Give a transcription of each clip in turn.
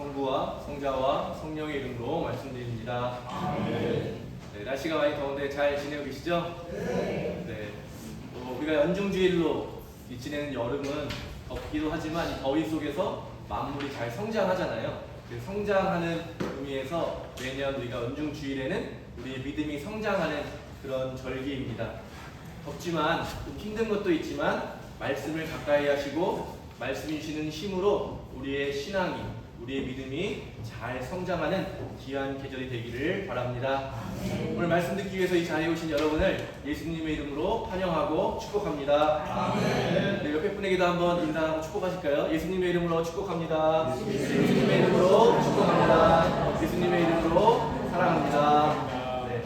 성부와 성자와 성령의 이름으로 말씀드립니다. 네, 날씨가 많이 더운데 잘 지내고 계시죠? 네. 우리가 연중주일로 지내는 여름은 덥기도 하지만 이 더위 속에서 만물이 잘 성장하잖아요. 그 성장하는 의미에서 매년 우리가 연중주일에는 우리의 믿음이 성장하는 그런 절기입니다. 덥지만 좀 힘든 것도 있지만 말씀을 가까이 하시고 말씀이 주시는 힘으로 우리의 신앙이, 우리의 믿음이 잘 성장하는 귀한 계절이 되기를 바랍니다. 오늘 말씀 듣기 위해서 이 자리에 오신 여러분을 예수님의 이름으로 환영하고 축복합니다. 네, 옆에 분에게도 한번 인사하고 축복하실까요? 예수님의 이름으로 축복합니다. 예수님의 이름으로 축복합니다. 예수님의 이름으로 사랑합니다. 네.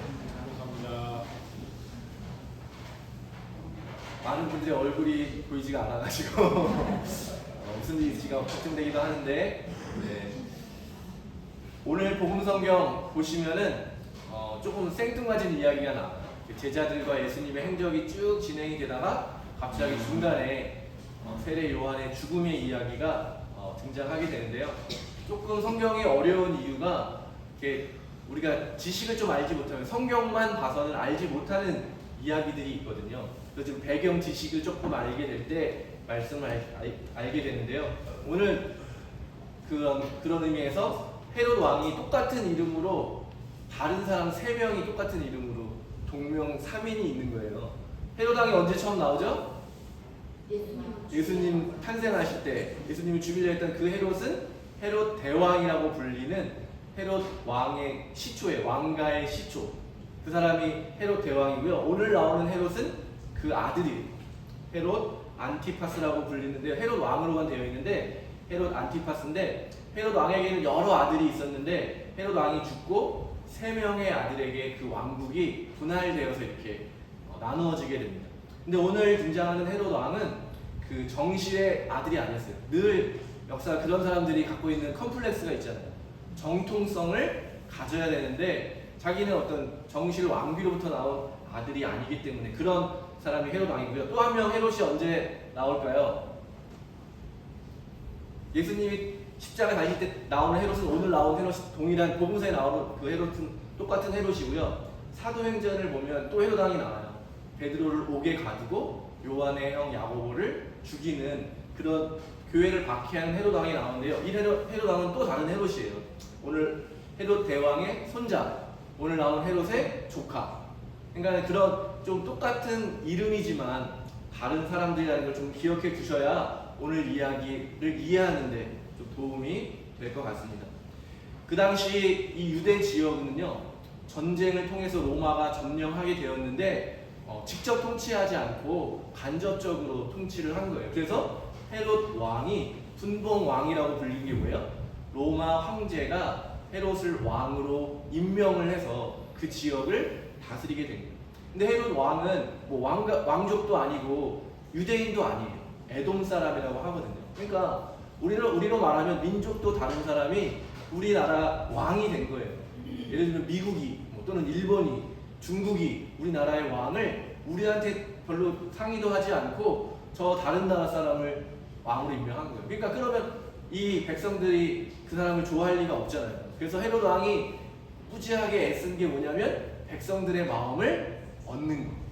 많은 분들의 얼굴이 보이지가 않아가지고 무슨 일이 있을까 걱정되기도 하는데, 네. 오늘 복음성경 보시면은 조금 생뚱맞은 이야기가 나와요. 제자들과 예수님의 행적이 쭉 진행이 되다가 갑자기 중간에 세례 요한의 죽음의 이야기가 등장하게 되는데요. 조금 성경이 어려운 이유가 우리가 지식을 좀 알지 못하면, 성경만 봐서는 알지 못하는 이야기들이 있거든요. 그래서 좀 배경 지식을 조금 알게 될 때 말씀을 알게 되는데요. 오늘 그런 의미에서 헤롯 왕이 똑같은 이름으로, 다른 사람 3명이 똑같은 이름으로 동명삼인이 있는 거예요. 헤롯 왕이 언제 처음 나오죠? 예수님 탄생하실 때 예수님이 죽이려 했던 그 헤롯은 헤롯 대왕이라고 불리는 헤롯 왕의 시초예요. 왕가의 시초. 그 사람이 헤롯 대왕이고요. 오늘 나오는 헤롯은 그 아들이에요. 헤롯 안티파스라고 불리는데요. 헤롯 왕으로만 되어 있는데 헤롯 안티파스인데, 헤롯 왕에게는 여러 아들이 있었는데 헤롯 왕이 죽고 3명의 아들에게 그 왕국이 분할되어서 이렇게 나누어지게 됩니다. 근데 오늘 등장하는 헤롯 왕은 그 정실의 아들이 아니었어요. 늘 역사 그런 사람들이 갖고 있는 컴플렉스가 있잖아요. 정통성을 가져야 되는데 자기는 어떤 정실 왕비로부터 나온 아들이 아니기 때문에 그런 사람이 헤롯 왕이고요. 또 한 명 헤롯이 언제 나올까요? 예수님이 십자가 다실 때 나오는 헤롯은 오늘 나온 헤롯이 동일한 복음서에 나오는 그 헤롯은 똑같은 헤롯이고요. 사도행전을 보면 또 헤롯 왕이 나와요. 베드로를 옥에 가두고 요한의 형 야고보를 죽이는 그런 교회를 박해하는 헤롯 왕이 나오는데요. 이 헤롯 왕은 또 다른 헤롯이에요. 오늘 헤롯 대왕의 손자, 오늘 나온 헤롯의 조카. 그러니까 그런 좀 똑같은 이름이지만 다른 사람들이라는 걸 좀 기억해 두셔야 오늘 이야기를 이해하는데 좀 도움이 될 것 같습니다. 그 당시 이 유대 지역은요, 전쟁을 통해서 로마가 점령하게 되었는데 직접 통치하지 않고 간접적으로 통치를 한 거예요. 그래서 헤롯 왕이 분봉 왕이라고 불린 게 뭐예요? 로마 황제가 헤롯을 왕으로 임명을 해서 그 지역을 다스리게 된 거예요. 근데 헤롯 왕은 뭐 왕족도 아니고 유대인도 아니에요. 에돔 사람이라고 하거든요. 그러니까 우리로 말하면 민족도 다른 사람이 우리나라 왕이 된 거예요. 예를 들면 미국이 또는 일본이, 중국이 우리나라의 왕을 우리한테 별로 상의도 하지 않고 저 다른 나라 사람을 왕으로 임명한 거예요. 그러니까 그러면 이 백성들이 그 사람을 좋아할 리가 없잖아요. 그래서 헤롯 왕이 무지하게 애쓴 게 뭐냐면 백성들의 마음을 얻는 거예요.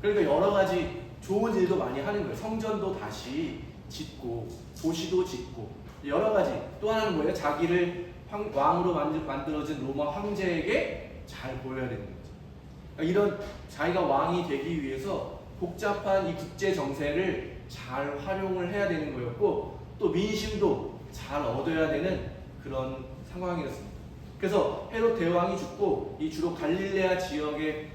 그러니까 여러 가지 좋은 일도 많이 하는 거예요. 성전도 다시 짓고 도시도 짓고 여러 가지. 또 하나는 뭐예요? 자기를 왕으로 만들어진 로마 황제에게 잘 보여야 되는 거죠. 그러니까 이런 자기가 왕이 되기 위해서 복잡한 이 국제 정세를 잘 활용을 해야 되는 거였고, 또 민심도 잘 얻어야 되는 그런 상황이었습니다. 그래서 헤롯 대왕이 죽고 이 주로 갈릴레아 지역을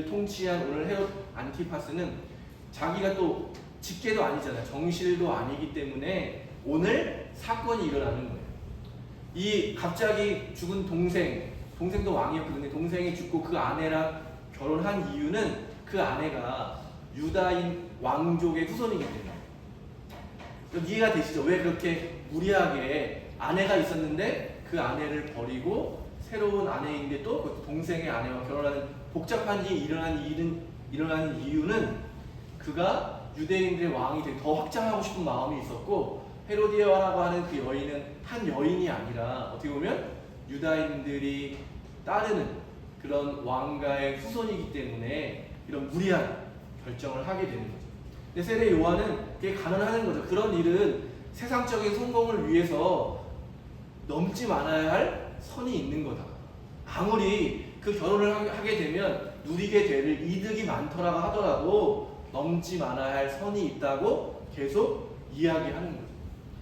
통치한 오늘 헤롯 안티파스는 자기가 또 직계도 아니잖아요. 정실도 아니기 때문에 오늘 사건이 일어나는 거예요. 이 갑자기 죽은 동생도 왕이었거든요. 동생이 죽고 그 아내랑 결혼한 이유는 그 아내가 유다인 왕족의 후손이기 때문에. 이해가 되시죠? 왜 그렇게 무리하게 아내가 있었는데 그 아내를 버리고 새로운 아내인데 또 그 동생의 아내와 결혼하는 복잡한 일이 일어나는 이유는 그가 유대인들의 왕이 되게 더 확장하고 싶은 마음이 있었고, 헤로디아라고 하는 그 여인은 한 여인이 아니라 어떻게 보면 유다인들이 따르는 그런 왕가의 후손이기 때문에 이런 무리한 결정을 하게 되는 거죠. 근데 세례 요한은 그게 가능하는 거죠. 그런 일은 세상적인 성공을 위해서 넘지 말아야 할 선이 있는 거다. 아무리 그 결혼을 하게 되면 누리게 될 이득이 많더라고 하더라도 넘지 말아야 할 선이 있다고 계속 이야기하는 거죠.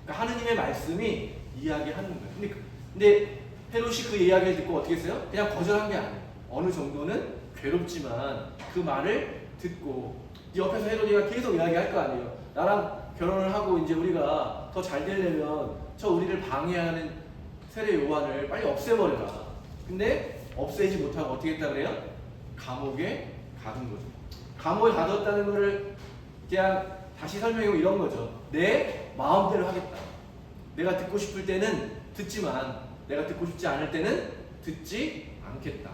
그러니까 하느님의 말씀이 이야기하는 거예요. 근데 헤롯이 그 이야기를 듣고 어떻게 했어요? 그냥 거절한 게 아니에요. 어느 정도는 괴롭지만 그 말을 듣고 옆에서 헤롯이가 계속 이야기할 거 아니에요. 나랑 결혼을 하고 이제 우리가 더 잘 되려면 저 우리를 방해하는 세례 요한을 빨리 없애버려라. 근데 없애지 못하고 어떻게 했다 그래요? 감옥에 가둔 거죠. 감옥에 가뒀다는 거를 그냥 다시 설명하고 이런 거죠. 내 마음대로 하겠다. 내가 듣고 싶을 때는 듣지만 내가 듣고 싶지 않을 때는 듣지 않겠다.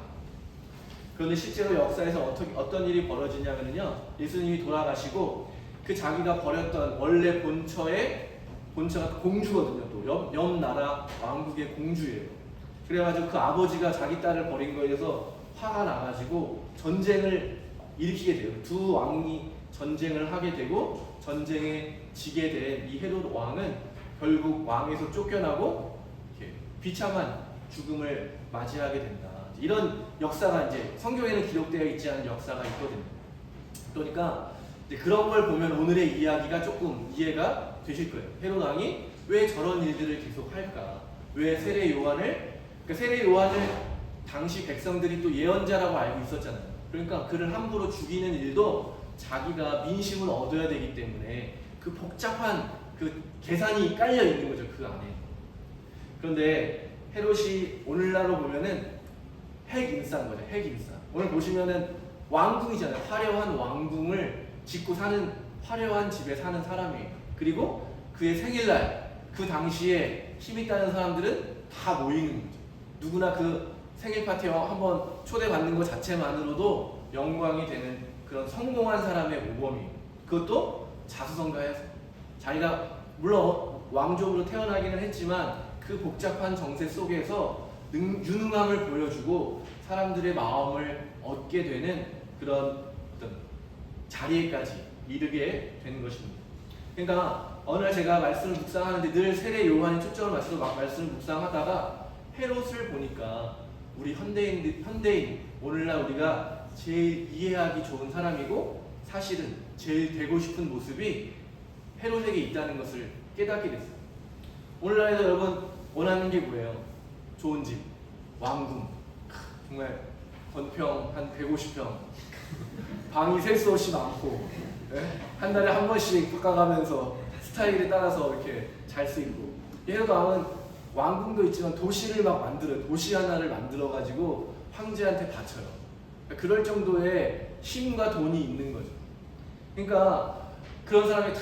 그런데 실제로 역사에서 어떤 일이 벌어지냐면요, 예수님이 돌아가시고 그 자기가 버렸던 원래 본처가 공주거든요. 또 옆 나라 왕국의 공주예요. 그래가지고 그 아버지가 자기 딸을 버린 거에 대해서 화가 나가지고 전쟁을 일으키게 돼요. 두 왕이 전쟁을 하게 되고 전쟁에 지게 된 이 헤롯 왕은 결국 왕에서 쫓겨나고 이렇게 비참한 죽음을 맞이하게 된다. 이런 역사가 이제 성경에는 기록되어 있지 않은 역사가 있거든요. 그러니까 이제 그런 걸 보면 오늘의 이야기가 조금 이해가 되실 거예요. 헤롯 왕이 왜 저런 일들을 계속 할까? 왜 세례 요한을 당시 백성들이 또 예언자라고 알고 있었잖아요. 그러니까 그를 함부로 죽이는 일도 자기가 민심을 얻어야 되기 때문에 그 복잡한 그 계산이 깔려 있는 거죠, 그 안에. 그런데 헤롯이 오늘날로 보면은 핵인싸인 거죠, 핵인싸. 오늘 보시면은 왕궁이잖아요. 화려한 왕궁을 짓고 사는 화려한 집에 사는 사람이에요. 그리고 그의 생일날 그 당시에 힘 있다는 사람들은 다 모이는 거죠. 누구나 그 생일 파티에 한번 초대받는 것 자체만으로도 영광이 되는 그런 성공한 사람의 모범이에요. 그것도 자수성가해서 자기가 물론 왕족으로 태어나기는 했지만 그 복잡한 정세 속에서 유능함을 보여주고 사람들의 마음을 얻게 되는 그런 어떤 자리에까지 이르게 되는 것입니다. 그러니까 어느 날 제가 말씀을 묵상하는데 늘 세례 요한이 초점을 맞춰서 말씀을 묵상하다가 헤롯을 보니까 우리 현대인 오늘날 우리가 제일 이해하기 좋은 사람이고 사실은 제일 되고 싶은 모습이 헤롯에게 있다는 것을 깨닫게 됐어요. 오늘날에도 여러분 원하는 게 뭐예요? 좋은 집, 왕궁, 정말 건평 한 150평, 방이 셀 수 없이 많고, 한 달에 한 번씩 바꿔가면서 스타일에 따라서 이렇게 잘 쓰이고. 헤롯 왕은 왕궁도 있지만 도시 하나를 만들어가지고 황제한테 바쳐요. 그럴 정도의 힘과 돈이 있는 거죠. 그러니까 그런 사람이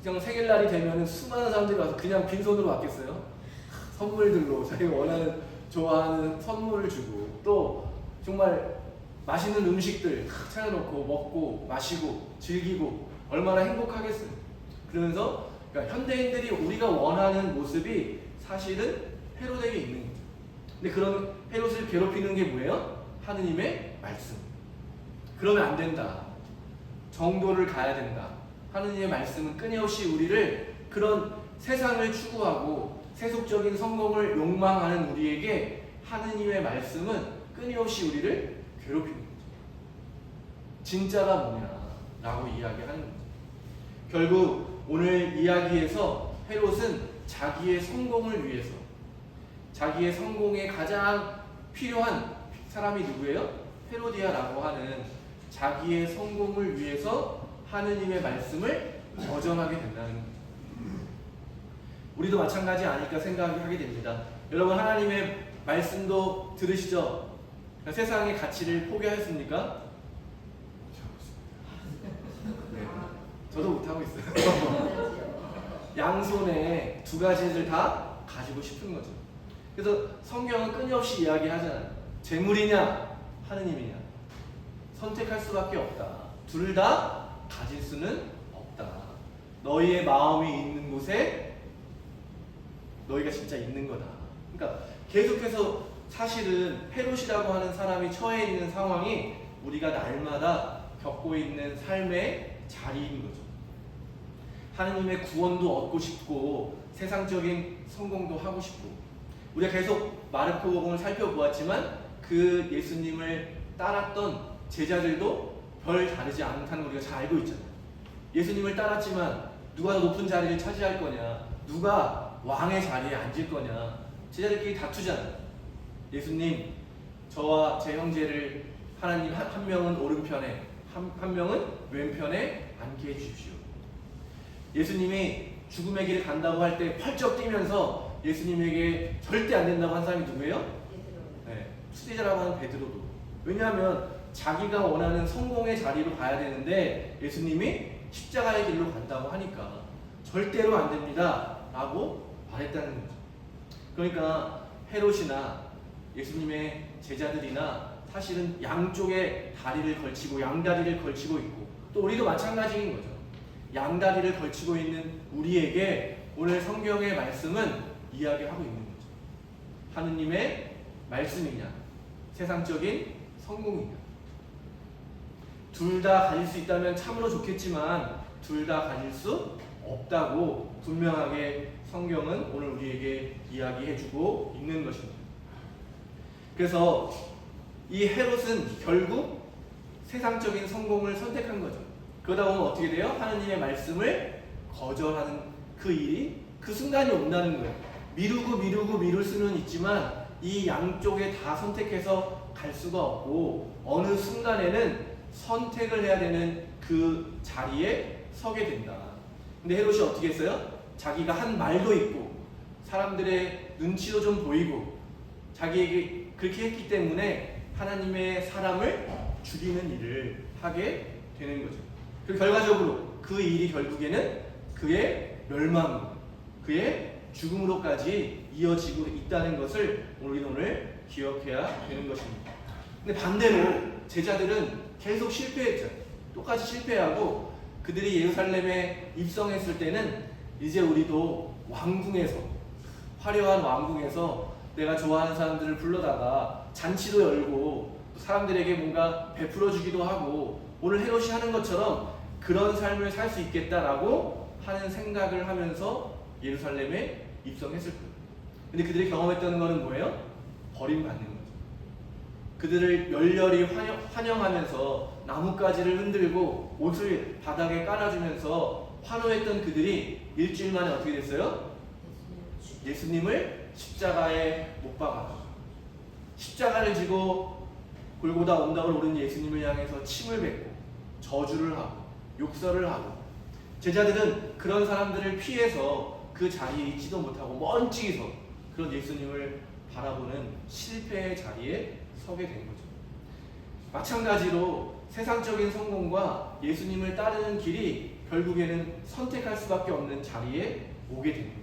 그냥 생일날이 되면 수많은 사람들이 와서 그냥 빈손으로 왔겠어요? 선물들로 자기가 좋아하는 선물을 주고 또 정말 맛있는 음식들 차려놓고 먹고 마시고 즐기고 얼마나 행복하겠어요. 그러면서 그러니까 현대인들이 우리가 원하는 모습이 사실은 헤롯에게 있는 거죠. 근데 그런 헤롯을 괴롭히는 게 뭐예요? 하느님의 말씀. 그러면 안 된다. 정도를 가야 된다. 하느님의 말씀은 끊임없이 우리를 그런 세상을 추구하고 세속적인 성공을 욕망하는 우리에게 하느님의 말씀은 끊임없이 우리를 괴롭히는 거죠. 진짜가 뭐냐라고 이야기하는 거죠. 결국 오늘 이야기에서 헤롯은 자기의 성공을 위해서 자기의 성공에 가장 필요한 사람이 누구예요? 헤로디아라고 하는 자기의 성공을 위해서 하느님의 말씀을 거절하게 된다는 거죠. 우리도 마찬가지 아닐까 생각하게 됩니다. 여러분 하나님의 말씀도 들으시죠? 세상의 가치를 포기하였습니까? 네, 저도 못하고 있어요. 양손에 두 가지를 다 가지고 싶은 거죠. 그래서 성경은 끊임없이 이야기하잖아요. 재물이냐 하느님이냐 선택할 수밖에 없다. 둘 다 가질 수는 없다. 너희의 마음이 있는 곳에 너희가 진짜 있는 거다. 그러니까 계속해서 사실은 헤롯이라고 하는 사람이 처해 있는 상황이 우리가 날마다 겪고 있는 삶의 자리인 거죠. 하느님의 구원도 얻고 싶고 세상적인 성공도 하고 싶고, 우리가 계속 마르코복음을 살펴보았지만 그 예수님을 따랐던 제자들도 별 다르지 않다는 걸 우리가 잘 알고 있잖아요. 예수님을 따랐지만 누가 더 높은 자리를 차지할 거냐, 누가 왕의 자리에 앉을 거냐, 제자들끼리 다투잖아요. 예수님, 저와 제 형제를 하나님 한 명은 오른편에 한 명은 왼편에 앉게 해주십시오. 예수님이 죽음의 길을 간다고 할 때 펄쩍 뛰면서 예수님에게 절대 안 된다고 한 사람이 누구예요? 네, 수제자라고 하는 베드로도. 왜냐하면 자기가 원하는 성공의 자리로 가야 되는데 예수님이 십자가의 길로 간다고 하니까 절대로 안 됩니다 라고 말했다는 거죠. 그러니까 헤롯이나 예수님의 제자들이나 사실은 양쪽에 다리를 걸치고 양다리를 걸치고 있고, 또 우리도 마찬가지인 거죠. 양다리를 걸치고 있는 우리에게 오늘 성경의 말씀은 이야기하고 있는 거죠. 하느님의 말씀이냐, 세상적인 성공이냐. 둘 다 가질 수 있다면 참으로 좋겠지만 둘 다 가질 수 없다고 분명하게 성경은 오늘 우리에게 이야기해주고 있는 것입니다. 그래서 이 헤롯은 결국 세상적인 성공을 선택한 거죠. 그러다 보면 어떻게 돼요? 하느님의 말씀을 거절하는 그 일이, 그 순간이 온다는 거예요. 미룰 수는 있지만 이 양쪽에 다 선택해서 갈 수가 없고 어느 순간에는 선택을 해야 되는 그 자리에 서게 된다. 근데 헤롯이 어떻게 했어요? 자기가 한 말도 있고 사람들의 눈치도 좀 보이고 자기에게 그렇게 했기 때문에 하나님의 사람을 죽이는 일을 하게 되는 거죠. 그 결과적으로 그 일이 결국에는 그의 멸망, 그의 죽음으로까지 이어지고 있다는 것을 우리는 오늘 기억해야 되는 것입니다. 근데 반대로 제자들은 계속 실패했죠. 똑같이 실패하고 그들이 예루살렘에 입성했을 때는 이제 우리도 왕궁에서, 화려한 왕궁에서 내가 좋아하는 사람들을 불러다가 잔치도 열고 사람들에게 뭔가 베풀어 주기도 하고 오늘 헤롯이 하는 것처럼 그런 삶을 살 수 있겠다라고 하는 생각을 하면서 예루살렘에 입성했을 거예요. 근데 그들이 경험했다는 것은 뭐예요? 버림받는 거죠. 그들을 열렬히 환영하면서 나뭇가지를 흔들고 옷을 바닥에 깔아주면서 환호했던 그들이 일주일 만에 어떻게 됐어요? 예수님을 십자가에 못 박아. 십자가를 지고 골고다 언덕을 오른 예수님을 향해서 침을 뱉고 저주를 하고 욕설을 하고, 제자들은 그런 사람들을 피해서 그 자리에 있지도 못하고 먼지기서 그런 예수님을 바라보는 실패의 자리에 서게 된 거죠. 마찬가지로 세상적인 성공과 예수님을 따르는 길이 결국에는 선택할 수밖에 없는 자리에 오게 되는 거예요.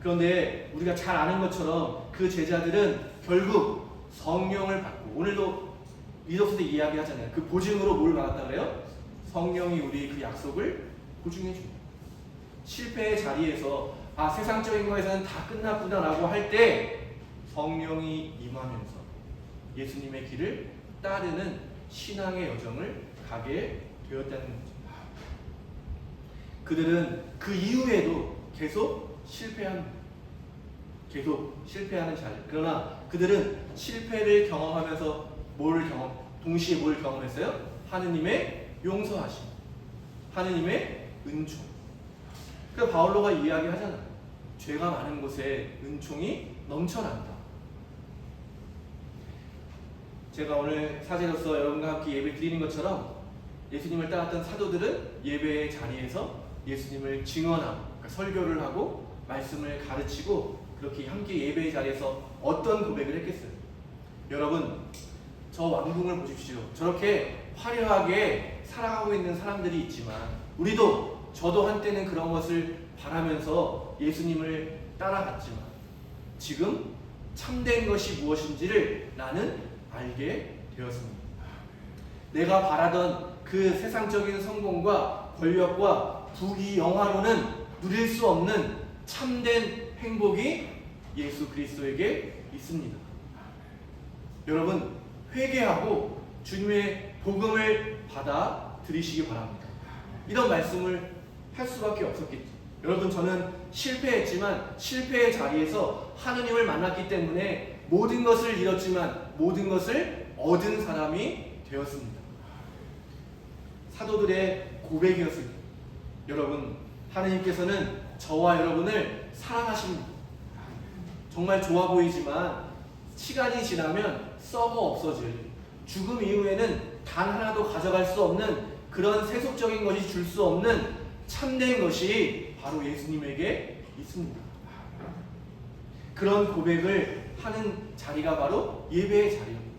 그런데 우리가 잘 아는 것처럼 그 제자들은 결국 성령을 받고, 오늘도 리더스 때 이야기하잖아요. 그 보증으로 뭘 받았다 그래요? 성령이 우리 그 약속을 보증해 줍니다. 실패의 자리에서 세상적인 거에서는 다 끝났구나 라고 할 때 성령이 임하면서 예수님의 길을 따르는 신앙의 여정을 가게 되었다는 거죠. 그들은 그 이후에도 계속 실패하는 자리. 그러나 그들은 실패를 경험하면서 동시에 뭘 경험했어요? 하느님의 용서하심, 하느님의 은총. 그래서 바울로가 이야기하잖아요. 죄가 많은 곳에 은총이 넘쳐난다. 제가 오늘 사제로서 여러분과 함께 예배 드리는 것처럼 예수님을 따랐던 사도들은 예배의 자리에서 예수님을 증언하고, 그러니까 설교를 하고 말씀을 가르치고 그렇게 함께 예배의 자리에서 어떤 고백을 했겠어요? 여러분, 저 왕궁을 보십시오. 저렇게 화려하게 살아가고 있는 사람들이 있지만 저도 한때는 그런 것을 바라면서 예수님을 따라갔지만 지금 참된 것이 무엇인지를 나는 알게 되었습니다. 내가 바라던 그 세상적인 성공과 권력과 부귀 영화로는 누릴 수 없는 참된 행복이 예수 그리스도에게 있습니다. 여러분, 회개하고 주님의 복음을 받아 들이시기 바랍니다. 이런 말씀을 할 수밖에 없었겠죠. 여러분, 저는 실패했지만 실패의 자리에서 하느님을 만났기 때문에 모든 것을 잃었지만 모든 것을 얻은 사람이 되었습니다. 사도들의 고백이었습니다. 여러분, 하느님께서는 저와 여러분을 사랑하십니다. 정말 좋아 보이지만 시간이 지나면 썩어 없어질, 죽음 이후에는 단 하나도 가져갈 수 없는 그런 세속적인 것이 줄 수 없는 참된 것이 바로 예수님에게 있습니다. 그런 고백을 하는 자리가 바로 예배의 자리입니다.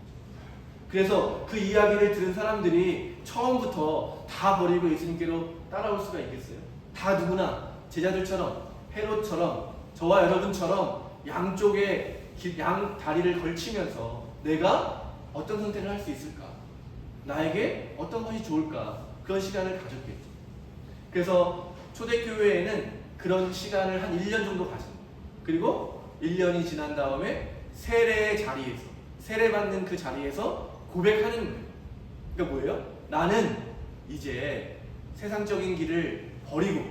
그래서 그 이야기를 들은 사람들이 처음부터 다 버리고 예수님께로 따라올 수가 있겠어요? 다 누구나 제자들처럼, 헤롯처럼, 저와 여러분처럼 양쪽에 양 다리를 걸치면서 내가 어떤 선택을 할 수 있을까? 나에게 어떤 것이 좋을까? 그런 시간을 가졌겠죠. 그래서 초대교회에는 그런 시간을 한 1년 정도 가집니다. 그리고 1년이 지난 다음에 세례의 자리에서, 세례받는 그 자리에서 고백하는 거예요. 그러니까 뭐예요? 나는 이제 세상적인 길을 버리고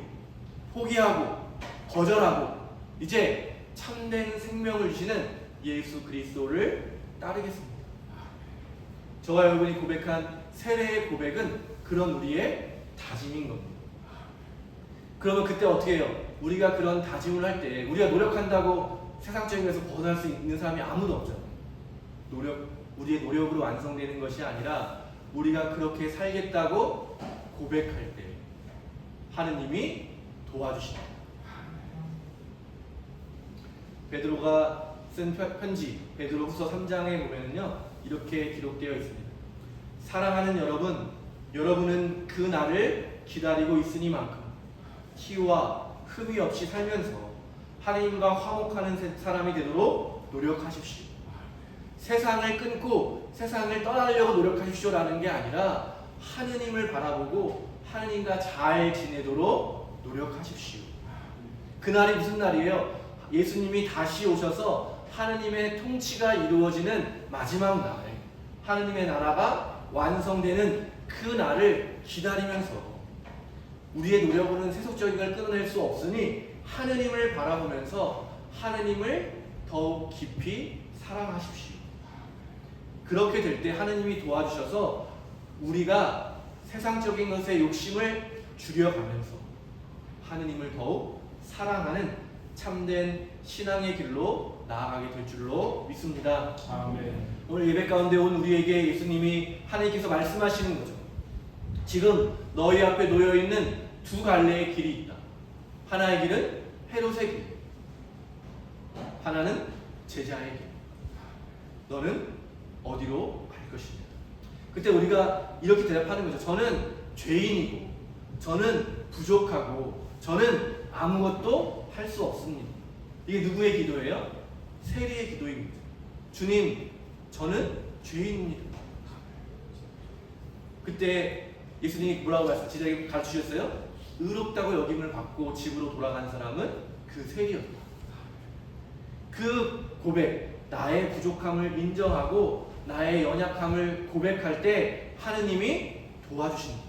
포기하고 거절하고 이제 참된 생명을 주시는 예수 그리스도를 따르겠습니다. 저와 여러분이 고백한 세례의 고백은 그런 우리의 다짐인 겁니다. 그러면 그때 어떻게 해요? 우리가 그런 다짐을 할 때 우리가 노력한다고 세상적인 것에서 벗어날 수 있는 사람이 아무도 없잖아요. 우리의 노력으로 완성되는 것이 아니라 우리가 그렇게 살겠다고 고백할 때 하느님이 도와주십니다. 베드로가 쓴 편지 베드로후서 3장에 보면요 이렇게 기록되어 있습니다. 사랑하는 여러분, 여러분은 그 날을 기다리고 있으니만큼 티와 흠이 없이 살면서 하나님과 화목하는 사람이 되도록 노력하십시오. 세상을 끊고 세상을 떠나려고 노력하십시오라는 게 아니라 하느님을 바라보고 하느님과 잘 지내도록 노력하십시오. 그날이 무슨 날이에요? 예수님이 다시 오셔서 하느님의 통치가 이루어지는 마지막 날, 하느님의 나라가 완성되는 그 날을 기다리면서 우리의 노력으로는 세속적인 걸 끊어낼 수 없으니 하느님을 바라보면서 하느님을 더욱 깊이 사랑하십시오. 그렇게 될 때 하느님이 도와주셔서 우리가 세상적인 것에 욕심을 줄여가면서 하느님을 더욱 사랑하는 참된 신앙의 길로 나아가게 될 줄로 믿습니다. 아멘. 오늘 예배 가운데 온 우리에게 예수님이 하나님께서 말씀하시는 거죠. 지금 너희 앞에 놓여있는 두 갈래의 길이 있다. 하나의 길은 헤롯의 길, 하나는 제자의 길. 너는 어디로 갈 것이냐. 그때 우리가 이렇게 대답하는 거죠. 저는 죄인이고 저는 부족하고 저는 아무것도 할 수 없습니다. 이게 누구의 기도예요? 세리의 기도입니다. 주님, 저는 죄인입니다. 그때 예수님이 뭐라고 제자에게 가르치셨어요? 의롭다고 여김을 받고 집으로 돌아간 사람은 그 세리였다. 그 고백, 나의 부족함을 인정하고 나의 연약함을 고백할 때 하느님이 도와주십니다.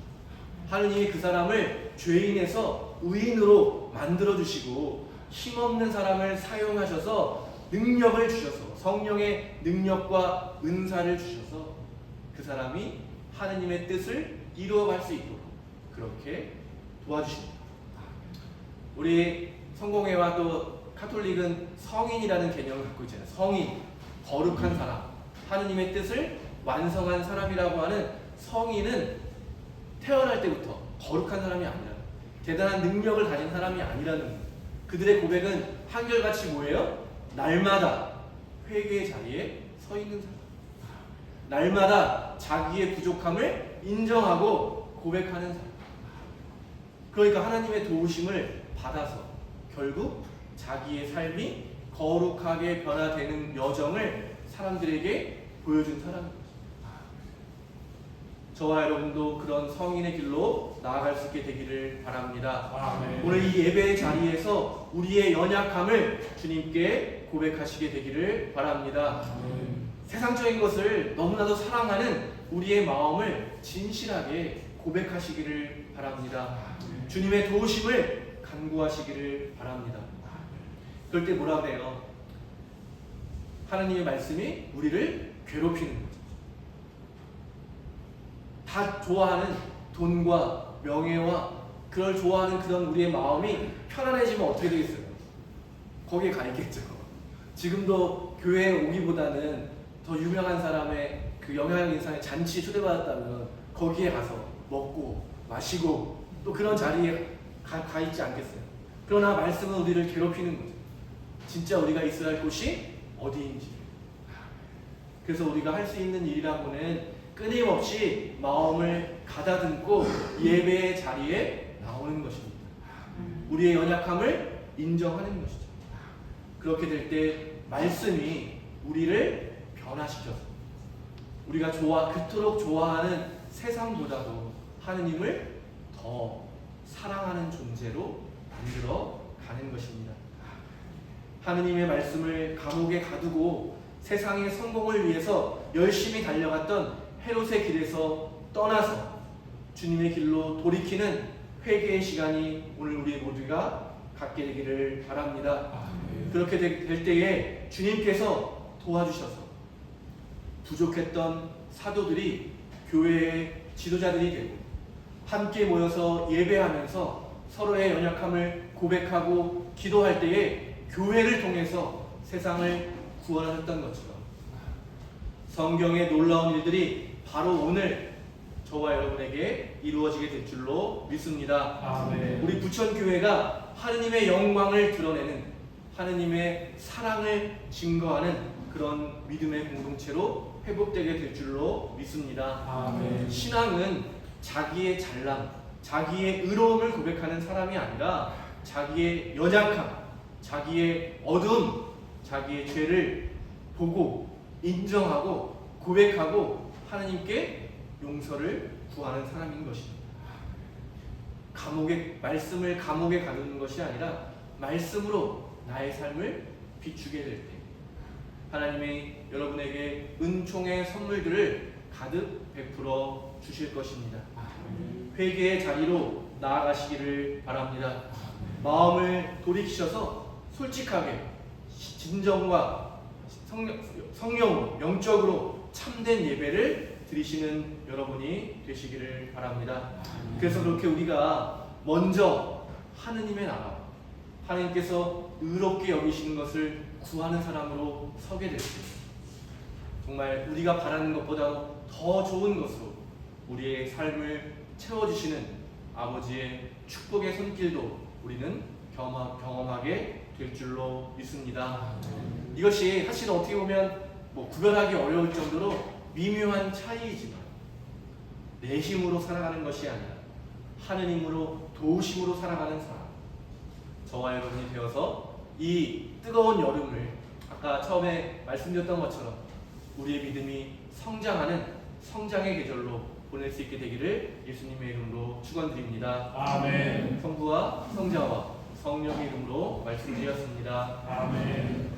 하느님이 그 사람을 죄인에서 의인으로 만들어주시고 힘없는 사람을 사용하셔서 능력을 주셔서 성령의 능력과 은사를 주셔서 그 사람이 하느님의 뜻을 이루어갈 수 있도록 그렇게 도와주십니다. 우리 성공회와 또 카톨릭은 성인이라는 개념을 갖고 있잖아요. 성인, 거룩한 사람, 하느님의 뜻을 완성한 사람이라고 하는 성인은 태어날 때부터 거룩한 사람이 아니라 대단한 능력을 가진 사람이 아니라는 거예요. 그들의 고백은 한결같이 뭐예요? 날마다 회개의 자리에 서 있는 사람, 날마다 자기의 부족함을 인정하고 고백하는 사람. 그러니까 하나님의 도우심을 받아서 결국 자기의 삶이 거룩하게 변화되는 여정을 사람들에게 보여준 사람입니다. 저와 여러분도 그런 성인의 길로 나아갈 수 있게 되기를 바랍니다. 아멘. 오늘 이 예배의 자리에서 우리의 연약함을 주님께 고백하시게 되기를 바랍니다. 아멘. 세상적인 것을 너무나도 사랑하는 우리의 마음을 진실하게 고백하시기를 바랍니다. 주님의 도우심을 간구하시기를 바랍니다. 그럴 때 뭐라 그래요? 하나님의 말씀이 우리를 괴롭히는 거죠. 다 좋아하는 돈과 명예와 그걸 좋아하는 그런 우리의 마음이 편안해지면 어떻게 되겠어요? 거기에 가 있겠죠. 지금도 교회에 오기보다는 더 유명한 사람의 그 영향력 인상의 잔치에 초대받았다면 거기에 가서 먹고 마시고 또 그런 자리에 가 있지 않겠어요? 그러나 말씀은 우리를 괴롭히는 거죠. 진짜 우리가 있어야 할 곳이 어디인지. 그래서 우리가 할 수 있는 일이라고는 끊임없이 마음을 가다듬고 예배의 자리에 나오는 것입니다. 우리의 연약함을 인정하는 것이죠. 그렇게 될 때 말씀이 우리를 변화시켜서 우리가 그토록 좋아하는 세상보다도 하느님을 더 사랑하는 존재로 만들어 가는 것입니다. 하느님의 말씀을 감옥에 가두고 세상의 성공을 위해서 열심히 달려갔던 헤롯의 길에서 떠나서 주님의 길로 돌이키는 회개의 시간이 오늘 우리 모두가 갖게 되기를 바랍니다. 그렇게 될 때에 주님께서 도와주셔서 부족했던 사도들이 교회의 지도자들이 되고 함께 모여서 예배하면서 서로의 연약함을 고백하고 기도할 때에 교회를 통해서 세상을 구원하셨던 것처럼 성경의 놀라운 일들이 바로 오늘 저와 여러분에게 이루어지게 될 줄로 믿습니다. 아멘. 우리 부천교회가 하느님의 영광을 드러내는 하느님의 사랑을 증거하는 그런 믿음의 공동체로 회복되게 될 줄로 믿습니다. 아멘. 신앙은 자기의 잘남, 자기의 의로움을 고백하는 사람이 아니라 자기의 연약함, 자기의 어두움, 자기의 죄를 보고 인정하고 고백하고 하나님께 용서를 구하는 사람인 것입니다. 말씀을 감옥에 가두는 것이 아니라 말씀으로 나의 삶을 비추게 될 때 하나님이 여러분에게 은총의 선물들을 가득 베풀어 주실 것입니다. 회개의 자리로 나아가시기를 바랍니다. 마음을 돌이키셔서 솔직하게 진정과 성령으로 영적으로 참된 예배를 드리시는 여러분이 되시기를 바랍니다. 그래서 그렇게 우리가 먼저 하느님의 나라, 하나님께서 의롭게 여기시는 것을 구하는 사람으로 서게 될 때 정말 우리가 바라는 것보다 더 좋은 것으로 우리의 삶을 채워주시는 아버지의 축복의 손길도 우리는 경험하게 될 줄로 믿습니다. 이것이 사실 어떻게 보면 구별하기 어려울 정도로 미묘한 차이이지만 내 힘으로 살아가는 것이 아니라 하느님으로 도우심으로 살아가는 사람, 저와 여러분이 되어서 이 뜨거운 여름을 아까 처음에 말씀드렸던 것처럼 우리의 믿음이 성장하는 성장의 계절로 보낼 수 있게 되기를 예수님의 이름으로 축원드립니다. 아멘. 성부와 성자와 성령의 이름으로 말씀드렸습니다. 아멘.